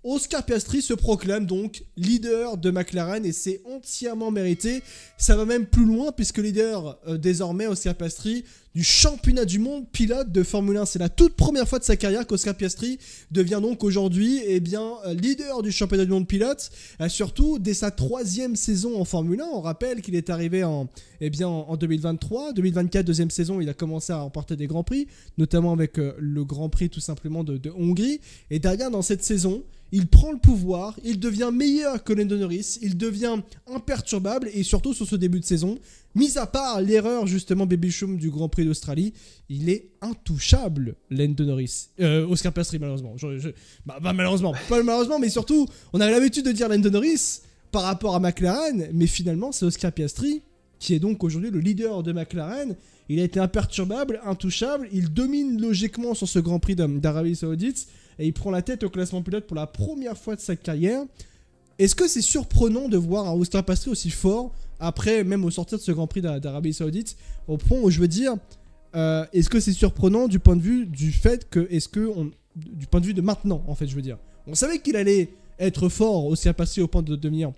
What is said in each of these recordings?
Oscar Piastri se proclame donc leader de McLaren et c'est entièrement mérité. Ça va même plus loin puisque leader désormais Oscar Piastri du championnat du monde pilote de Formule 1. C'est la toute première fois de sa carrière qu'Oscar Piastri devient donc aujourd'hui leader du championnat du monde pilote. Surtout dès sa 3e saison en Formule 1. On rappelle qu'il est arrivé en 2023. 2024, deuxième saison, il a commencé à remporter des grands prix, notamment avec le Grand Prix tout simplement de Hongrie. Et derrière, dans cette saison, il prend le pouvoir, il devient meilleur que Lando Norris, il devient imperturbable et surtout sur ce début de saison, mis à part l'erreur justement Baby Shoom du Grand Prix d'Australie, il est intouchable Lando Norris. Oscar Piastri malheureusement. Pas malheureusement, mais surtout, on a l'habitude de dire Lando Norris par rapport à McLaren, mais finalement c'est Oscar Piastri qui est donc aujourd'hui le leader de McLaren. Il a été imperturbable, intouchable, il domine logiquement sur ce Grand Prix d'Arabie Saoudite et il prend la tête au classement pilote pour la première fois de sa carrière. Est-ce que c'est surprenant de voir un Oscar Piastri aussi fort après, même au sortir de ce Grand Prix d'Arabie Saoudite, au point où je veux dire, est-ce que c'est surprenant du point de vue du fait que, du point de vue de maintenant, en fait, je veux dire. On savait qu'il allait être fort, Oscar Piastri, au point de devenir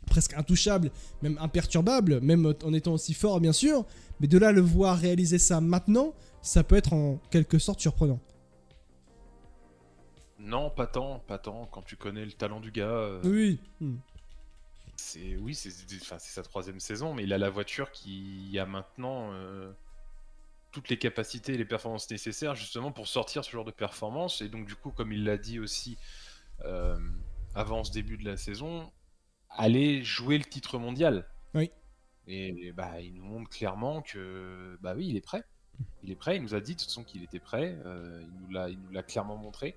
presque intouchable, même imperturbable, même en étant aussi fort, bien sûr, mais de là le voir réaliser ça maintenant, ça peut être en quelque sorte surprenant. Non, pas tant, quand tu connais le talent du gars. Oui. C'est sa 3e saison, mais il a la voiture qui a maintenant toutes les capacités et les performances nécessaires justement pour sortir ce genre de performance. Et donc du coup, comme il l'a dit aussi avant ce début de la saison, aller jouer le titre mondial. Oui. Et il nous montre clairement que oui, il est prêt. Il est prêt, il nous a dit de toute façon qu'il était prêt, il nous l'a clairement montré.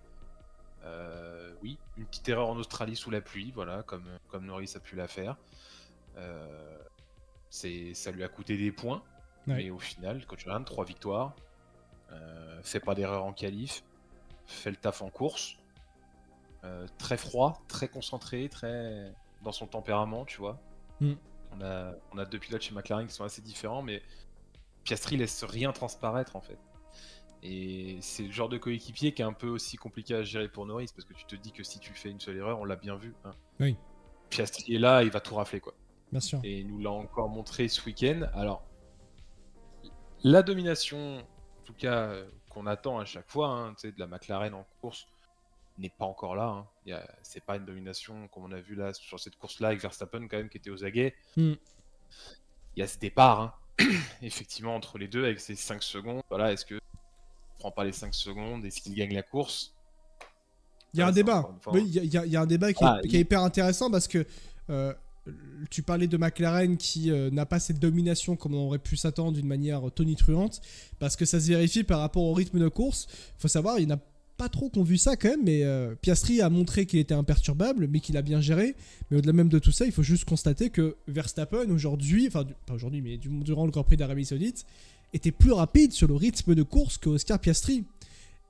Oui, une petite erreur en Australie sous la pluie, voilà, comme Norris a pu la faire. Ça lui a coûté des points, mais au final, quand tu regardes 3 victoires, fait pas d'erreur en qualif, fait le taf en course, très froid, très concentré, très dans son tempérament, tu vois. On a 2 pilotes chez McLaren qui sont assez différents, mais Piastri laisse rien transparaître en fait. Et c'est le genre de coéquipier qui est un peu aussi compliqué à gérer pour Norris, parce que tu te dis que si tu fais une seule erreur, on l'a bien vu. Hein. Oui. Piastri est là, il va tout rafler, quoi. Bien sûr. Et il nous l'a encore montré ce week-end. Alors, la domination, en tout cas, qu'on attend à chaque fois, hein, de la McLaren en course, n'est pas encore là. Hein. C'est pas une domination comme on a vu là sur cette course-là avec Verstappen quand même qui était aux aguets. Il y a ce départ, hein. Effectivement, entre les deux, avec ces 5 secondes. Voilà, est-ce que prend pas les 5 secondes, est-ce qu'il gagne la course? Il y a un débat. Oui, il y a un débat qui est hyper intéressant parce que tu parlais de McLaren qui n'a pas cette domination comme on aurait pu s'attendre d'une manière tonitruante parce que ça se vérifie par rapport au rythme de course. Il faut savoir, il n'y en a pas trop qui ont vu ça quand même, mais Piastri a montré qu'il était imperturbable, mais qu'il a bien géré. Mais au-delà même de tout ça, il faut juste constater que Verstappen aujourd'hui, enfin pas aujourd'hui, mais durant le Grand Prix d'Arabie Saoudite, était plus rapide sur le rythme de course que Oscar Piastri.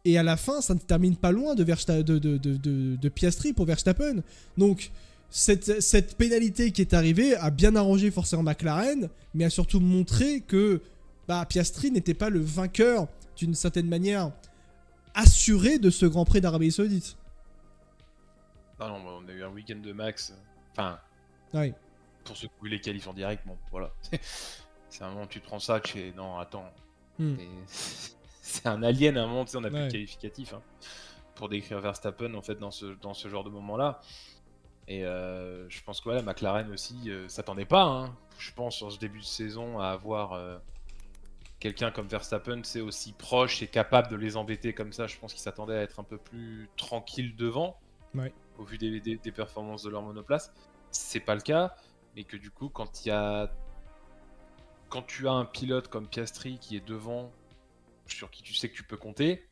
Et à la fin, ça ne termine pas loin de Piastri pour Verstappen. Donc, cette pénalité qui est arrivée a bien arrangé forcément McLaren, mais a surtout montré que Piastri n'était pas le vainqueur d'une certaine manière assuré de ce Grand Prix d'Arabie Saoudite. Non, on a eu un week-end de Max. Enfin, oui. Pour ceux qui ont vu les qualifs en direct, bon, voilà. C'est un moment où tu te prends ça, tu fais non, attends. C'est un alien à un moment, tu sais, on a plus de qualificatif pour décrire Verstappen en fait dans ce genre de moment-là. Et je pense que voilà, McLaren aussi s'attendait pas, hein, je pense, sur ce début de saison à avoir quelqu'un comme Verstappen, c'est aussi proche et capable de les embêter comme ça. Je pense qu'ils s'attendaient à être un peu plus tranquille devant, au vu des performances de leur monoplace. C'est pas le cas, mais que du coup, quand tu as un pilote comme Piastri qui est devant, sur qui tu sais que tu peux compter,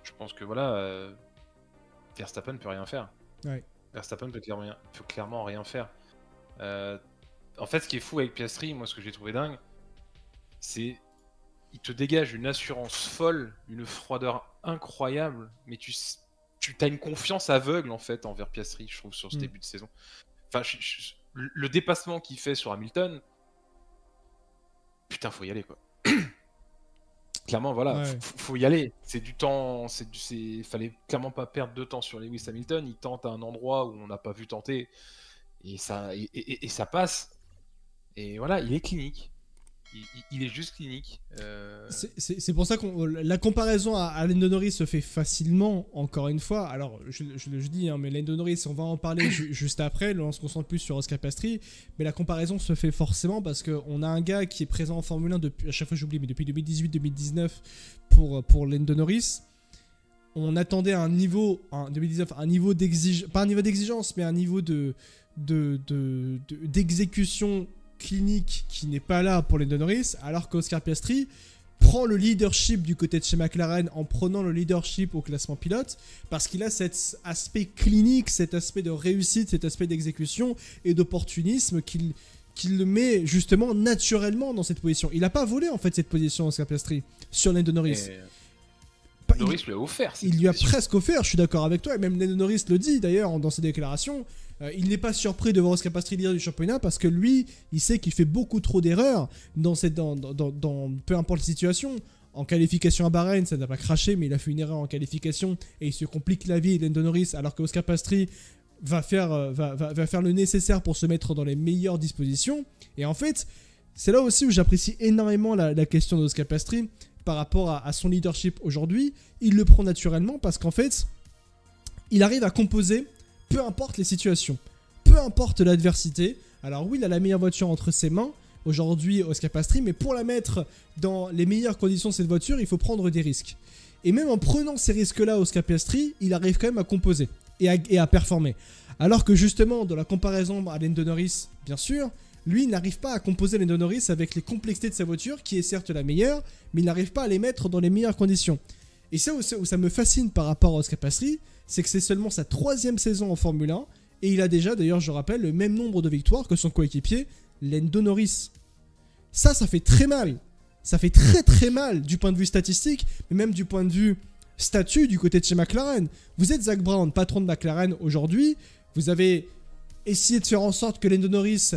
je pense que voilà, Verstappen peut rien faire. Verstappen peut clairement rien faire. En fait, ce qui est fou avec Piastri, moi ce que j'ai trouvé dingue, c'est il te dégage une assurance folle, une froideur incroyable, mais tu as une confiance aveugle en fait envers Piastri, je trouve, sur ce début de saison. Enfin, le dépassement qu'il fait sur Hamilton, putain, faut y aller quoi. Clairement, voilà, faut y aller. C'est du temps, fallait clairement pas perdre de temps sur Lewis Hamilton. Il tente à un endroit où on n'a pas vu tenter, et ça passe. Et voilà, il est clinique. Il est juste clinique. C'est pour ça que la comparaison à Lando Norris se fait facilement, encore une fois. Alors, je dis, hein, mais Lando Norris, on va en parler juste après, on se concentre plus sur Oscar Piastri, mais la comparaison se fait forcément parce qu'on a un gars qui est présent en Formule 1 depuis, à chaque fois j'oublie, mais depuis 2018-2019 pour Lando Norris. On attendait un niveau, en 2019, un niveau d'exigence, pas un niveau d'exigence, mais un niveau d'exécution clinique qui n'est pas là pour Lando Norris, alors qu'Oscar Piastri prend le leadership du côté de chez McLaren en prenant le leadership au classement pilote, parce qu'il a cet aspect clinique, cet aspect de réussite, cet aspect d'exécution et d'opportunisme qu'il le met justement naturellement dans cette position. Il n'a pas volé en fait cette position, Oscar Piastri, sur Lando Norris. Norris lui a offert. Il lui a presque offert, je suis d'accord avec toi, et même Lando Norris le dit d'ailleurs dans ses déclarations. Il n'est pas surpris de voir Oscar Piastri leader du championnat parce que lui, il sait qu'il fait beaucoup trop d'erreurs dans peu importe la situation. En qualification à Bahreïn, ça n'a pas craché, mais il a fait une erreur en qualification et il se complique la vie, Lando Norris, alors que Oscar Piastri va faire le nécessaire pour se mettre dans les meilleures dispositions. Et en fait, c'est là aussi où j'apprécie énormément la question d'Oscar Piastri par rapport à son leadership aujourd'hui. Il le prend naturellement parce qu'en fait, il arrive à composer peu importe les situations, peu importe l'adversité. Alors oui, il a la meilleure voiture entre ses mains aujourd'hui, Oscar Piastri, mais pour la mettre dans les meilleures conditions de cette voiture, il faut prendre des risques. Et même en prenant ces risques-là, Oscar Piastri, il arrive quand même à composer et à performer. Alors que justement, dans la comparaison à Lando Norris, bien sûr, lui n'arrive pas à composer Lando Norris avec les complexités de sa voiture, qui est certes la meilleure, mais il n'arrive pas à les mettre dans les meilleures conditions. Et ça où ça me fascine par rapport à Oscar Piastri, c'est que c'est seulement sa 3e saison en Formule 1, et il a déjà, d'ailleurs je rappelle, le même nombre de victoires que son coéquipier, Lando Norris. Ça fait très mal. Ça fait très très mal du point de vue statistique, mais même du point de vue statut du côté de chez McLaren. Vous êtes Zak Brown, patron de McLaren aujourd'hui, vous avez essayé de faire en sorte que Lando Norris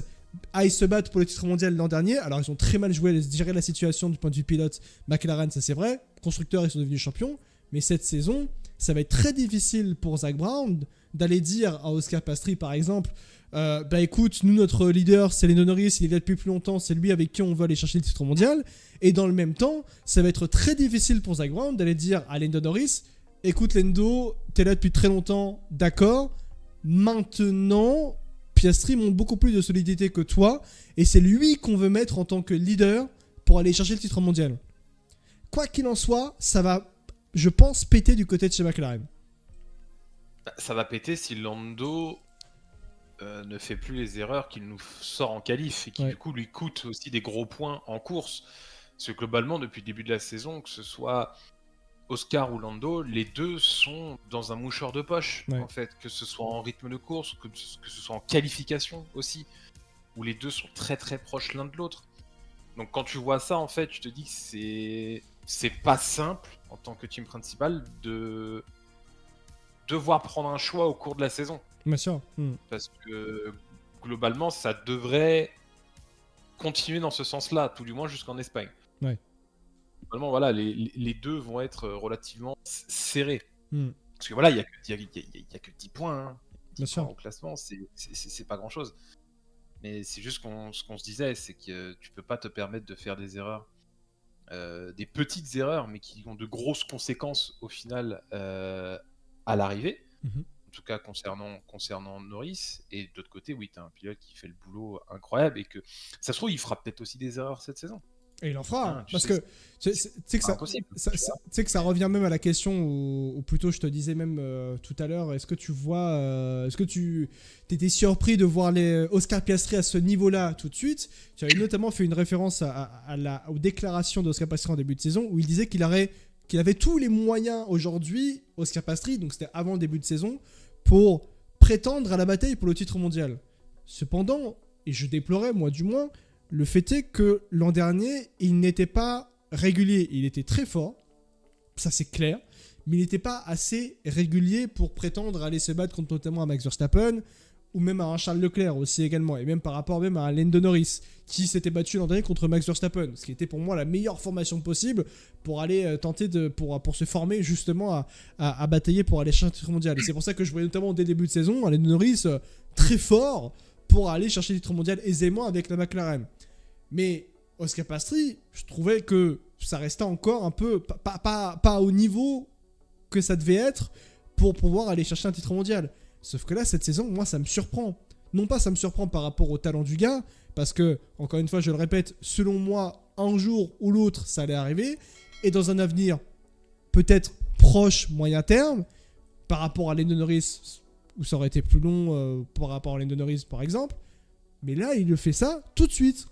aille se battre pour le titre mondial l'an dernier. Alors ils ont très mal joué, gérer la situation du point de vue pilote. McLaren, ça c'est vrai. Constructeurs, ils sont devenus champions. Mais cette saison, ça va être très difficile pour Zak Brown d'aller dire à Oscar Piastri par exemple, bah écoute, nous notre leader c'est Lando Norris, il est là depuis plus longtemps, c'est lui avec qui on veut aller chercher le titre mondial. Et dans le même temps, ça va être très difficile pour Zak Brown d'aller dire à Lando Norris, écoute Lando, t'es là depuis très longtemps, d'accord, maintenant Piastri montre beaucoup plus de solidité que toi, et c'est lui qu'on veut mettre en tant que leader pour aller chercher le titre mondial. Quoi qu'il en soit, ça va, je pense, péter du côté de chez McLaren. Ça va péter si Lando ne fait plus les erreurs qu'il nous sort en qualif et qui du coup lui coûte aussi des gros points en course. Parce que globalement, depuis le début de la saison, que ce soit Oscar ou Lando, les deux sont dans un mouchoir de poche, en fait, que ce soit en rythme de course, que ce soit en qualification aussi, où les deux sont très très proches l'un de l'autre. Donc quand tu vois ça, en fait, tu te dis que c'est pas simple en tant que team principal de devoir prendre un choix au cours de la saison. Bien sûr. Parce que globalement, ça devrait continuer dans ce sens-là, tout du moins jusqu'en Espagne. Ouais. Globalement, voilà, les deux vont être relativement serrés. Parce que voilà, il y a que 10 points. Hein. 10 Bien sûr. Au classement, c'est pas grand-chose. Mais c'est juste ce qu'on se disait, c'est que tu peux pas te permettre de faire des erreurs, des petites erreurs, mais qui ont de grosses conséquences au final à l'arrivée. En tout cas concernant Norris. Et de l'autre côté, oui, t'as un pilote qui fait le boulot incroyable et que ça se trouve, il fera peut-être aussi des erreurs cette saison. Et il en fera, parce que tu sais que ça revient même à la question, ou plutôt je te disais même tout à l'heure, est-ce que tu vois, est-ce que tu étais surpris de voir les Oscar Piastri à ce niveau-là tout de suite? Tu avais notamment fait une référence aux déclarations d'Oscar Piastri en début de saison, où il disait qu'il avait tous les moyens aujourd'hui, Oscar Piastri, donc c'était avant le début de saison, pour prétendre à la bataille pour le titre mondial. Cependant, et je déplorais moi du moins, le fait est que l'an dernier, il n'était pas régulier. Il était très fort, ça c'est clair, mais il n'était pas assez régulier pour prétendre aller se battre contre notamment Max Verstappen ou même à un Charles Leclerc aussi également, et même par rapport même à un Lando Norris, qui s'était battu l'an dernier contre Max Verstappen, ce qui était pour moi la meilleure formation possible pour aller tenter pour se former justement à batailler pour aller chercher un titre mondial. Et c'est pour ça que je voyais notamment dès le début de saison un Lando Norris très fort pour aller chercher le titre mondial aisément avec la McLaren. Mais Oscar Piastri, je trouvais que ça restait encore un peu pas au niveau que ça devait être pour pouvoir aller chercher un titre mondial. Sauf que là, cette saison, moi, ça me surprend. Non pas ça me surprend par rapport au talent du gars, parce que, encore une fois, je le répète, selon moi, un jour ou l'autre, ça allait arriver, et dans un avenir peut-être proche, moyen terme, par rapport à Lando Norris, où ça aurait été plus long par rapport à Lando Norris, par exemple, mais là, il le fait ça tout de suite.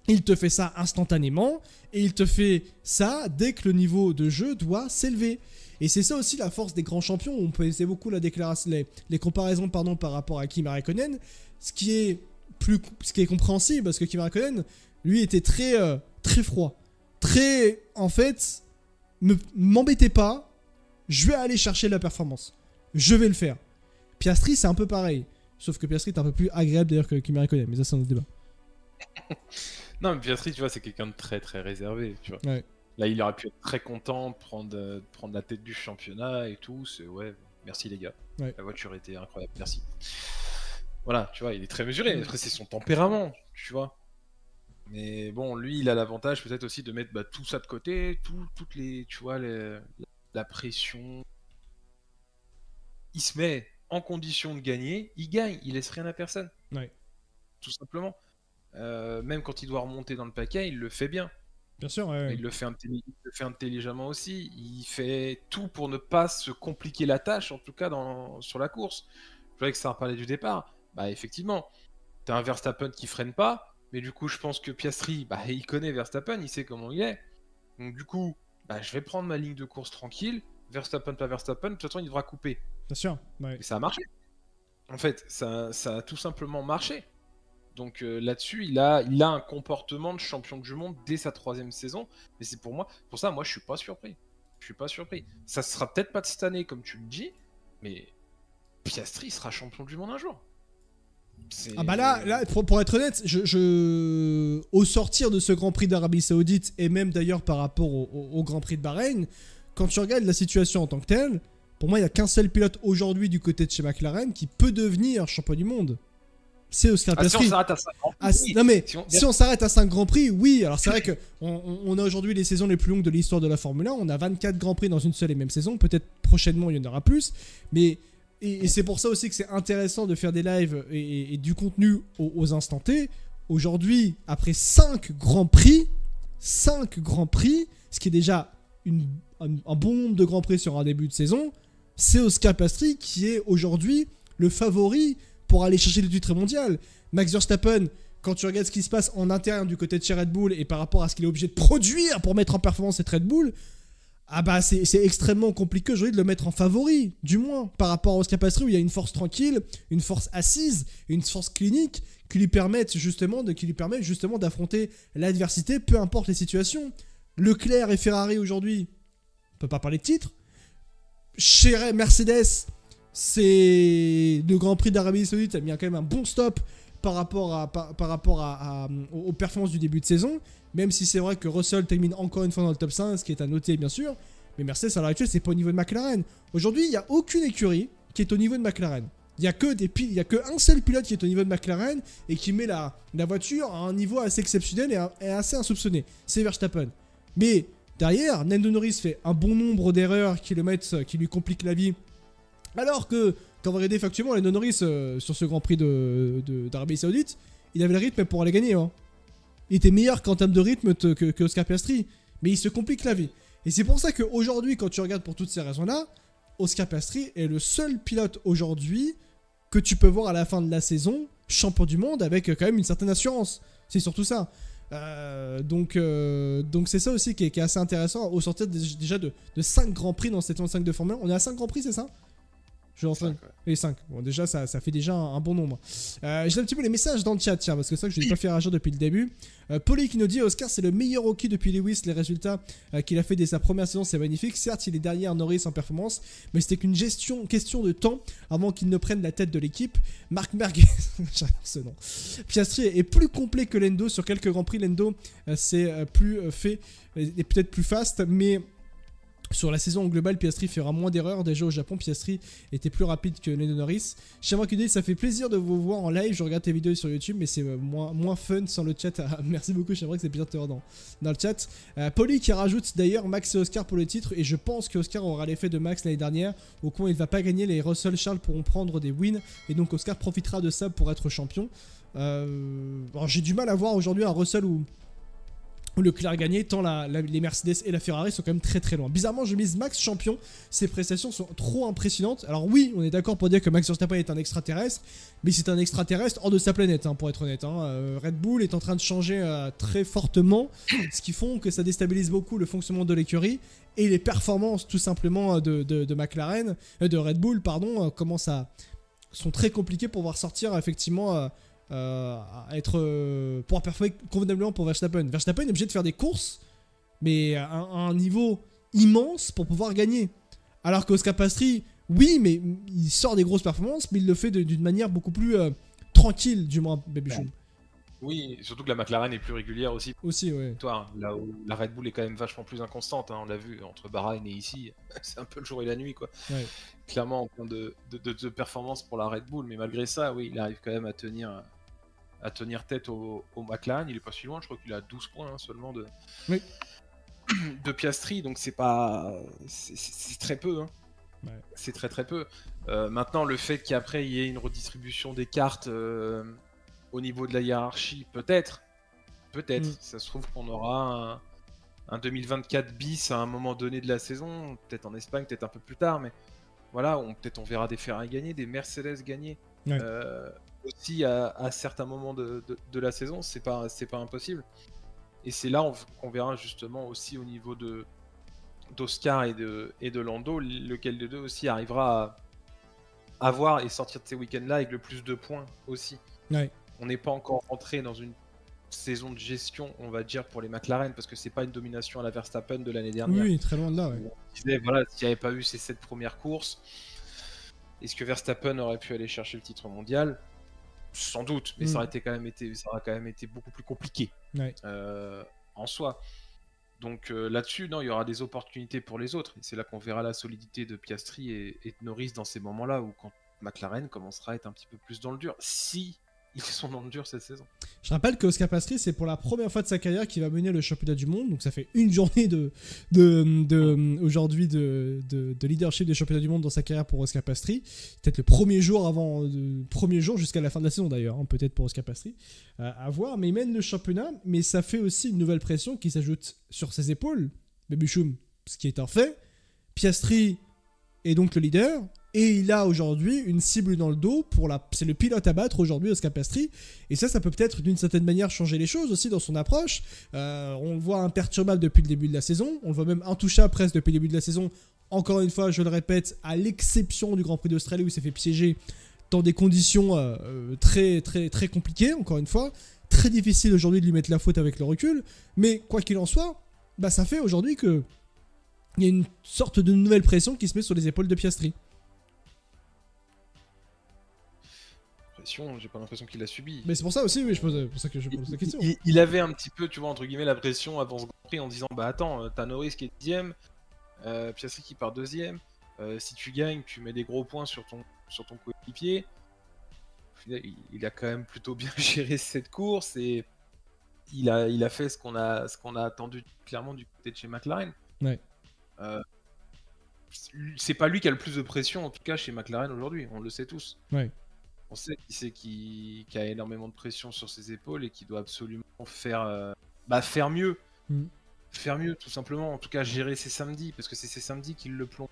Il te fait ça instantanément, et il te fait ça dès que le niveau de jeu doit s'élever. Et c'est ça aussi la force des grands champions. On peut essayer beaucoup les comparaisons par rapport à Kimi Räikkönen, ce qui est compréhensible parce que Kimi Räikkönen, lui, était très froid, très en fait, m'embêtez pas, je vais aller chercher la performance, je vais le faire. Piastri, c'est un peu pareil, sauf que Piastri est un peu plus agréable d'ailleurs que Kimi Räikkönen, mais ça c'est un autre débat. Non, mais Piastri, tu vois, c'est quelqu'un de très très réservé, tu vois. Ouais. Là, il aurait pu être très content de prendre la tête du championnat et tout. C'est ouais, merci les gars. Ouais. La voiture était incroyable, merci. Voilà, tu vois, il est très mesuré. Après, c'est son tempérament, tu vois. Mais bon, lui, il a l'avantage peut-être aussi de mettre tout ça de côté, toutes les, tu vois, la pression. Il se met en condition de gagner, il gagne, il laisse rien à personne. Ouais. Tout simplement. Même quand il doit remonter dans le paquet, il le fait bien. Bien sûr, ouais. Il le fait intelligemment aussi. Il fait tout pour ne pas se compliquer la tâche, en tout cas sur la course. Je voulais que ça parlait du départ. Bah effectivement, t'as un Verstappen qui freine pas, mais du coup je pense que Piastri, il connaît Verstappen, il sait comment il est. Donc du coup, je vais prendre ma ligne de course tranquille. Verstappen, pas Verstappen, de toute façon il devra couper. Bien sûr. Ouais. Et ça a marché. En fait, ça a tout simplement marché. Donc là-dessus, il a un comportement de champion du monde dès sa 3e saison. Mais c'est pour ça, moi, je suis pas surpris. Je suis pas surpris. Ça sera peut-être pas de cette année, comme tu le dis, mais Piastri sera champion du monde un jour. Ah bah là pour être honnête, au sortir de ce Grand Prix d'Arabie Saoudite, et même d'ailleurs par rapport au Grand Prix de Bahreïn, quand tu regardes la situation en tant que telle, pour moi, il n'y a qu'un seul pilote aujourd'hui du côté de chez McLaren qui peut devenir champion du monde. C'est Oscar Piastri. Si on s'arrête à 5 Grands Prix. Non mais si on s'arrête à 5 Grands Prix, oui. Alors c'est vrai qu'on a aujourd'hui les saisons les plus longues de l'histoire de la Formule 1. On a 24 Grands Prix dans une seule et même saison. Peut-être prochainement il y en aura plus. Mais et c'est pour ça aussi que c'est intéressant de faire des lives et du contenu aux instants T. Aujourd'hui, après 5 Grands Prix, ce qui est déjà un bon nombre de Grands Prix sur un début de saison, c'est Oscar Piastri qui est aujourd'hui le favori pour aller chercher le titre mondial. Max Verstappen, quand tu regardes ce qui se passe en interne du côté de chez Red Bull et par rapport à ce qu'il est obligé de produire pour mettre en performance cette Red Bull, c'est extrêmement compliqué aujourd'hui de le mettre en favori, du moins, par rapport à Oscar Piastri où il y a une force tranquille, une force assise, une force clinique qui lui permet justement d'affronter l'adversité, peu importe les situations. Leclerc et Ferrari aujourd'hui, on peut pas parler de titre. Chez Mercedes, c'est le Grand Prix d'Arabie Saoudite a mis quand même un bon stop par rapport aux performances du début de saison, même si c'est vrai que Russell termine encore une fois dans le top 5, ce qui est à noter bien sûr, mais Mercedes à l'heure actuelle c'est pas au niveau de McLaren. Aujourd'hui il n'y a aucune écurie qui est au niveau de McLaren. Il n'y a qu'un seul pilote qui est au niveau de McLaren et qui met la voiture à un niveau assez exceptionnel et assez insoupçonné, c'est Verstappen. Mais derrière, Lando Norris fait un bon nombre d'erreurs qui lui compliquent la vie. Alors que, quand on va regarder factuellement, Lando Norris sur ce Grand Prix d'Arabie Saoudite, il avait le rythme pour aller gagner. Hein. Il était meilleur qu'en termes de rythme que Oscar Piastri. Mais il se complique la vie. Et c'est pour ça qu'aujourd'hui, quand tu regardes pour toutes ces raisons-là, Oscar Piastri est le seul pilote aujourd'hui que tu peux voir à la fin de la saison champion du monde avec quand même une certaine assurance. C'est surtout ça. Donc c'est ça aussi qui est assez intéressant au sortir déjà de 5 Grands Prix dans cette 5 de Formule 1. On est à 5 Grands Prix, c'est ça ? Je suis en train... 5, ouais. Et 5. Bon, déjà, ça fait déjà un bon nombre. J'ai un petit peu les messages dans le chat, tiens, parce que c'est ça que je n'ai pas fait réagir depuis le début. Paulie qui nous dit Oscar, c'est le meilleur rookie depuis Lewis. Les résultats qu'il a fait dès sa première saison, c'est magnifique. Certes, il est derrière Norris en performance, mais c'était qu'une question de temps avant qu'il ne prenne la tête de l'équipe. Marc Merguez, j'adore ce nom. Piastri est plus complet que Lando. Sur quelques Grands Prix, Lando c'est plus fait et peut-être plus fast, mais. Sur la saison en global, Piastri fera moins d'erreurs. Déjà au Japon, Piastri était plus rapide que Lando Norris. Chez QD, ça fait plaisir de vous voir en live. Je regarde tes vidéos sur YouTube, mais c'est moins fun sans le chat. Merci beaucoup, j'aimerais que c'est plaisir de te voir dans le chat. Paulie qui rajoute d'ailleurs Max et Oscar pour le titre. Et je pense que Oscar aura l'effet de Max l'année dernière. Au coin, il ne va pas gagner. Les Russell Charles pourront prendre des wins. Et donc Oscar profitera de ça pour être champion. J'ai du mal à voir aujourd'hui un Russell où Leclerc a gagné, tant les Mercedes et la Ferrari sont quand même très très loin. Bizarrement, je mise Max champion, ses prestations sont trop impressionnantes. Alors oui, on est d'accord pour dire que Max Verstappen est un extraterrestre, mais c'est un extraterrestre hors de sa planète, pour être honnête. Red Bull est en train de changer très fortement, ce qui font que ça déstabilise beaucoup le fonctionnement de l'écurie et les performances tout simplement de McLaren, de Red Bull, pardon, sont très compliquées pour voir sortir effectivement... pouvoir performer convenablement pour Verstappen. Verstappen est obligé de faire des courses, mais à un niveau immense pour pouvoir gagner. Alors qu'Oscar Piastri, oui, mais il sort des grosses performances, mais il le fait d'une manière beaucoup plus tranquille, du moins, Baby Chum. Oui, surtout que la McLaren est plus régulière aussi. Aussi, ouais. Toi, là où la Red Bull est quand même vachement plus inconstante, on l'a vu entre Bahreïn et ici, c'est un peu le jour et la nuit, quoi. Ouais. Clairement, en termes de performance pour la Red Bull, mais malgré ça, oui, il arrive quand même à tenir tête au McLaren. Il est pas si loin, je crois qu'il a 12 points seulement de Piastri, donc c'est très peu. Ouais. C'est très très peu. Maintenant, le fait qu'après il y ait une redistribution des cartes au niveau de la hiérarchie, peut-être, ça se trouve qu'on aura un 2024 bis à un moment donné de la saison, peut-être en Espagne, peut-être un peu plus tard, mais voilà, peut-être on verra des Ferrari gagner, des Mercedes gagner. Ouais. Aussi à certains moments de la saison, c'est pas impossible. Et c'est là qu'on verra justement aussi au niveau d'Oscar et de Lando, lequel des deux aussi arrivera à avoir et sortir de ces week-ends-là avec le plus de points aussi. Ouais. On n'est pas encore rentré dans une saison de gestion, on va dire, pour les McLaren, parce que c'est pas une domination à la Verstappen de l'année dernière. Oui, très loin de là. Ouais. On disait, voilà, s'il n'y avait pas eu ces 7 premières courses, est-ce que Verstappen aurait pu aller chercher le titre mondial ? Sans doute, mais ça aurait quand même été beaucoup plus compliqué en soi. Donc là-dessus, non, il y aura des opportunités pour les autres. Et c'est là qu'on verra la solidité de Piastri et de Norris dans ces moments-là où quand McLaren commencera à être un petit peu plus dans le dur. Si ils sont dans le dur cette saison. Je rappelle que Oscar Piastri, c'est pour la première fois de sa carrière qu'il va mener le championnat du monde. Donc ça fait une journée aujourd'hui de leadership des championnats du monde dans sa carrière pour Oscar Piastri. Peut-être le premier jour jusqu'à la fin de la saison d'ailleurs, peut-être pour Oscar Piastri. À voir, mais il mène le championnat. Mais ça fait aussi une nouvelle pression qui s'ajoute sur ses épaules. Baby Chum, ce qui est un fait. Piastri est donc le leader. Et il a aujourd'hui une cible dans le dos c'est le pilote à battre aujourd'hui, Oscar Piastri. Et ça peut peut-être d'une certaine manière changer les choses aussi dans son approche. On le voit imperturbable depuis le début de la saison. On le voit même intouchable presque depuis le début de la saison. Encore une fois, je le répète, à l'exception du Grand Prix d'Australie où il s'est fait piéger dans des conditions très, très, très compliquées, encore une fois. Très difficile aujourd'hui de lui mettre la faute avec le recul. Mais quoi qu'il en soit, ça fait aujourd'hui qu'il y a une sorte de nouvelle pression qui se met sur les épaules de Piastri. J'ai pas l'impression qu'il a subi. Mais c'est pour ça aussi, oui, pour ça que je pose la question. Il avait un petit peu, tu vois, entre guillemets, la pression avant ce Grand Prix en disant attends, t'as Norris qui est 10ème, Piastri qui part 2ème, si tu gagnes, tu mets des gros points sur ton coéquipier. Il a quand même plutôt bien géré cette course et il a fait ce qu'on a attendu clairement du côté de chez McLaren. Ouais. C'est pas lui qui a le plus de pression, en tout cas chez McLaren aujourd'hui, on le sait tous. Ouais. On sait qui a énormément de pression sur ses épaules et qui doit absolument faire mieux. Faire mieux, tout simplement. En tout cas, gérer ses samedis, parce que c'est ses samedis qui le plongent.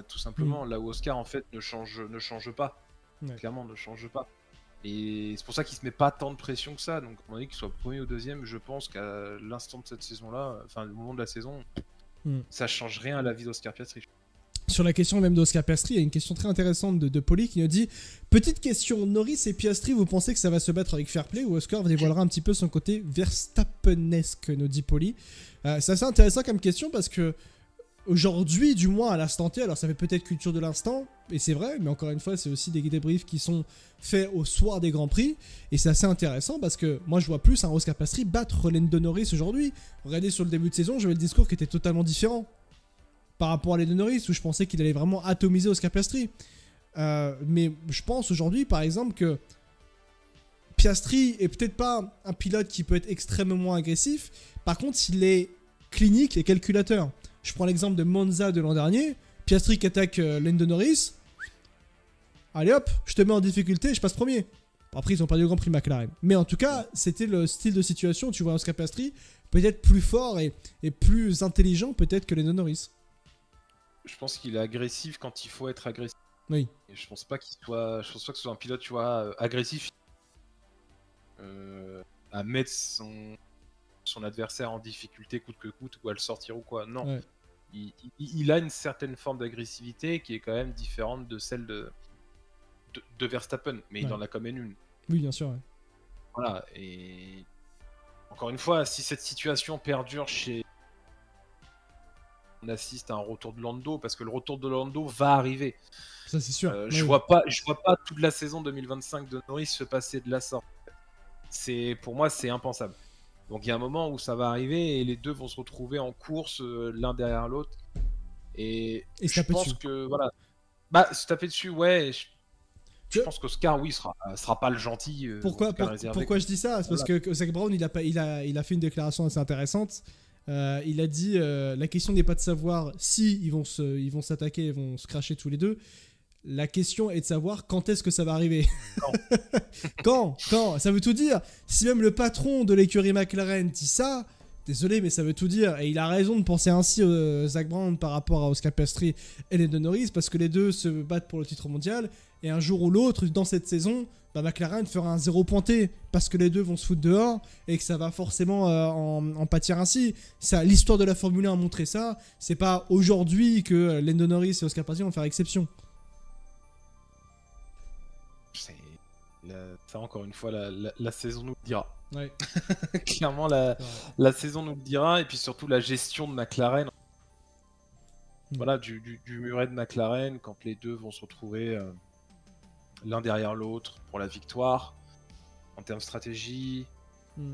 Tout simplement, là où Oscar, en fait, ne change pas. Ouais. Clairement, ne change pas. Et c'est pour ça qu'il se met pas tant de pression que ça. Donc, à mon avis, qu'il soit premier ou deuxième, je pense qu'à l'instant de cette saison-là, enfin, au moment de la saison, ça change rien à la vie d'Oscar Piastri. sur la question même d'Oscar Piastri, il y a une question très intéressante de Poli qui nous dit « Petite question, Norris et Piastri, vous pensez que ça va se battre avec fair play ou Oscar dévoilera un petit peu son côté Verstappenesque ?» nous dit Poli. C'est assez intéressant comme question parce que aujourd'hui, du moins à l'instant T, alors ça fait peut-être culture de l'instant, et c'est vrai, mais encore une fois, c'est aussi des débriefs qui sont faits au soir des Grands Prix, et c'est assez intéressant parce que moi je vois plus un Oscar Piastri battre Lando Norris aujourd'hui. Regardez sur le début de saison, j'avais le discours qui était totalement différent par rapport à Lando Norris, où je pensais qu'il allait vraiment atomiser Oscar Piastri. Mais je pense aujourd'hui, par exemple, que Piastri est peut-être pas un pilote qui peut être extrêmement agressif, par contre, il est clinique et calculateur. Je prends l'exemple de Monza de l'an dernier, Piastri qui attaque Lando Norris, allez hop, je te mets en difficulté, je passe premier. Après, ils n'ont pas eu le Grand Prix McLaren. Mais en tout cas, c'était le style de situation, tu vois, Oscar Piastri, peut-être plus fort et plus intelligent peut-être que Lando Norris. Je pense qu'il est agressif quand il faut être agressif. Oui. Et je pense pas que ce soit un pilote, tu vois, agressif à mettre son adversaire en difficulté coûte que coûte ou à le sortir ou quoi. Non. Ouais. Il a une certaine forme d'agressivité qui est quand même différente de celle de Verstappen, mais il en a quand même une. Oui, bien sûr. Ouais. Voilà. Et encore une fois, si cette situation perdure on assiste à un retour de Lando, parce que le retour de Lando va arriver. Ça, c'est sûr. Je vois pas toute la saison 2025 de Norris se passer de la sorte. Pour moi, c'est impensable. Donc il y a un moment où ça va arriver et les deux vont se retrouver en course l'un derrière l'autre. Et je pense que voilà. Bah, se taper dessus, ouais. Je pense qu'Oscar, oui, sera pas le gentil. Pourquoi je dis ça? C'est parce que Zach Brown, il a fait une déclaration assez intéressante. Il a dit la question n'est pas de savoir si ils vont s'attaquer, ils vont se cracher tous les deux. La question est de savoir quand est-ce que ça va arriver. Quand ça veut tout dire. Si même le patron de l'écurie McLaren dit ça, désolé, mais ça veut tout dire. Et il a raison de penser ainsi, Zach Brown, par rapport à Oscar Piastri et Lando Norris, parce que les deux se battent pour le titre mondial. Et un jour ou l'autre, dans cette saison, McLaren fera un 0 pointé parce que les deux vont se foutre dehors et que ça va forcément en pâtir ainsi. L'histoire de la Formule 1 a montré ça. C'est pas aujourd'hui que Lando Norris et Oscar Piastri vont faire exception. Ça, encore une fois, la saison nous le dira. Ouais. Clairement, la saison nous le dira. Et puis surtout, la gestion de McLaren. Voilà, du muret de McLaren, quand les deux vont se retrouver l'un derrière l'autre pour la victoire, en termes de stratégie,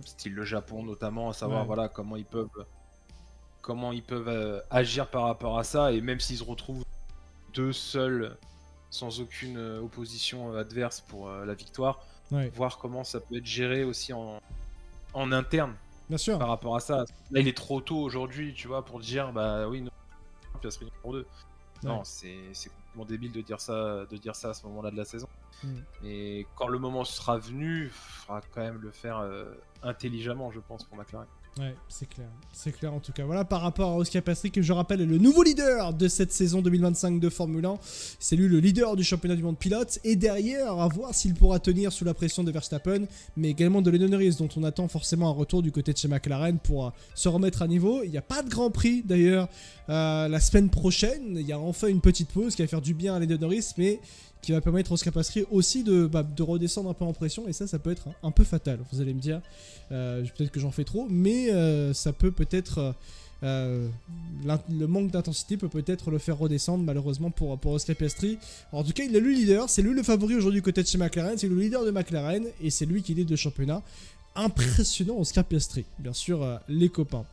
style le Japon notamment, à savoir voilà, comment ils peuvent agir par rapport à ça. Et même s'ils se retrouvent deux seuls, sans aucune opposition adverse pour la victoire, voir comment ça peut être géré aussi en interne. Bien sûr. Par rapport à ça. Là, il est trop tôt aujourd'hui, tu vois, pour dire bah oui, Piastri numéro 2. Non, c'est complètement débile de dire ça à ce moment-là de la saison. Et quand le moment sera venu, il faudra quand même le faire intelligemment, je pense, pour McLaren. Ouais, c'est clair en tout cas. Voilà, par rapport à Oscar Piastri, que je rappelle est le nouveau leader de cette saison 2025 de Formule 1. C'est lui le leader du championnat du monde pilote. Et derrière, à voir s'il pourra tenir sous la pression de Verstappen, mais également de Lando Norris, dont on attend forcément un retour du côté de chez McLaren pour se remettre à niveau. Il n'y a pas de Grand Prix d'ailleurs la semaine prochaine. Il y a enfin une petite pause qui va faire du bien à Lando Norris, mais qui va permettre à Oscar Piastri aussi de redescendre un peu en pression, et ça peut être un peu fatal, vous allez me dire. Peut-être que j'en fais trop, mais ça peut-être le manque d'intensité peut peut-être le faire redescendre, malheureusement pour Oscar Piastri. Alors, en tout cas, il est le leader, c'est lui le favori aujourd'hui côté de chez McLaren, c'est le leader de McLaren et c'est lui qui lead le championnat. Impressionnant Oscar Piastri, bien sûr, les copains.